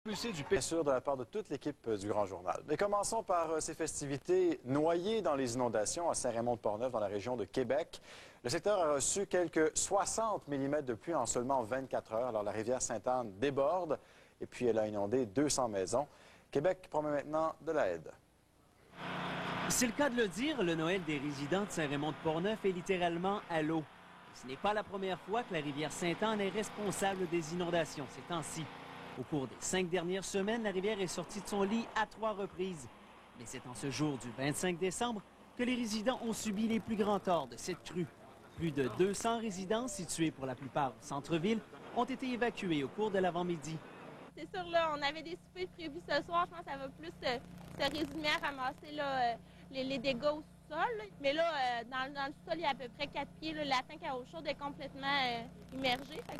Expulsé du pays. Bien sûr, de la part de toute l'équipe du Grand Journal. Mais commençons par ces festivités noyées dans les inondations à Saint-Raymond-de-Portneuf, dans la région de Québec. Le secteur a reçu quelques 60 mm de pluie en seulement 24 heures. Alors, la rivière Sainte-Anne déborde et puis elle a inondé 200 maisons. Québec promet maintenant de l'aide. C'est le cas de le dire, le Noël des résidents de Saint-Raymond-de-Portneuf est littéralement à l'eau. Ce n'est pas la première fois que la rivière Sainte-Anne est responsable des inondations ces temps-ci. Au cours des 5 dernières semaines, la rivière est sortie de son lit à 3 reprises. Mais c'est en ce jour du 25 décembre que les résidents ont subi les plus grands torts de cette crue. Plus de 200 résidences, situées pour la plupart au centre-ville, ont été évacuées au cours de l'avant-midi. C'est sûr, là, on avait des soupers prévus ce soir. Je pense que ça va plus se résumer à ramasser là, les dégâts au sol. Là. Mais là, dans le sol, il y a à peu près 4 pieds. Là, la tank à eau chaude est complètement immergée. Fait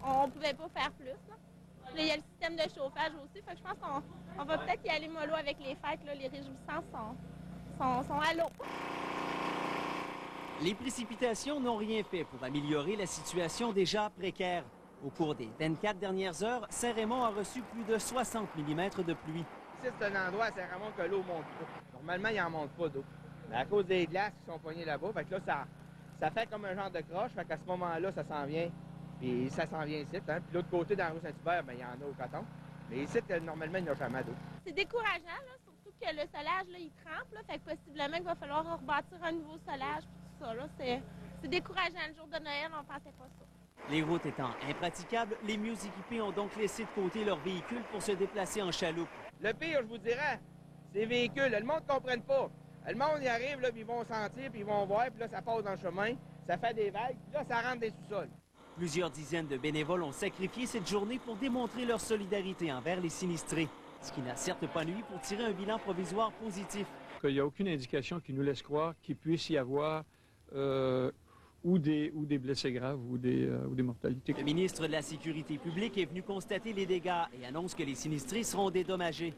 on ne pouvait pas faire plus. Là. Là, il y a le système de chauffage aussi. Fait que je pense qu'on va peut-être y aller mollo avec les fêtes. Là. Les réjouissances sont à l'eau. Les précipitations n'ont rien fait pour améliorer la situation déjà précaire. Au cours des 24 dernières heures, Saint-Raymond a reçu plus de 60 mm de pluie. Ici, c'est un endroit à Saint-Raymond que l'eau monte pas. Normalement, il n'en monte pas d'eau. Mais à cause des glaces qui sont poignées là-bas, fait que là, ça fait comme un genre de croche. Fait qu'à ce moment-là, ça s'en vient. Puis ça s'en vient ici. Hein. Puis l'autre côté, dans la rue Saint-Hubert, il y en a au coton. Mais ici, normalement, il n'y a jamais d'eau. C'est décourageant, là, surtout que le solage, là, il trempe. Là, fait que possiblement qu'il va falloir rebâtir un nouveau solage. Puis tout ça, là, c'est décourageant. Le jour de Noël, on ne pensait pas ça. Les routes étant impraticables, les mieux équipés ont donc laissé de côté leurs véhicules pour se déplacer en chaloupe. Le pire, je vous dirais, c'est les véhicules. Le monde ne comprenne pas. Le monde y arrive, là, puis ils vont sentir, puis ils vont voir, puis là, ça passe dans le chemin, ça fait des vagues, puis là, ça rentre des sous-sols. Plusieurs dizaines de bénévoles ont sacrifié cette journée pour démontrer leur solidarité envers les sinistrés, ce qui n'a certes pas nui pour tirer un bilan provisoire positif. Il n'y a aucune indication qui nous laisse croire qu'il puisse y avoir ou des blessés graves ou des mortalités. Le ministre de la Sécurité publique est venu constater les dégâts et annonce que les sinistrés seront dédommagés.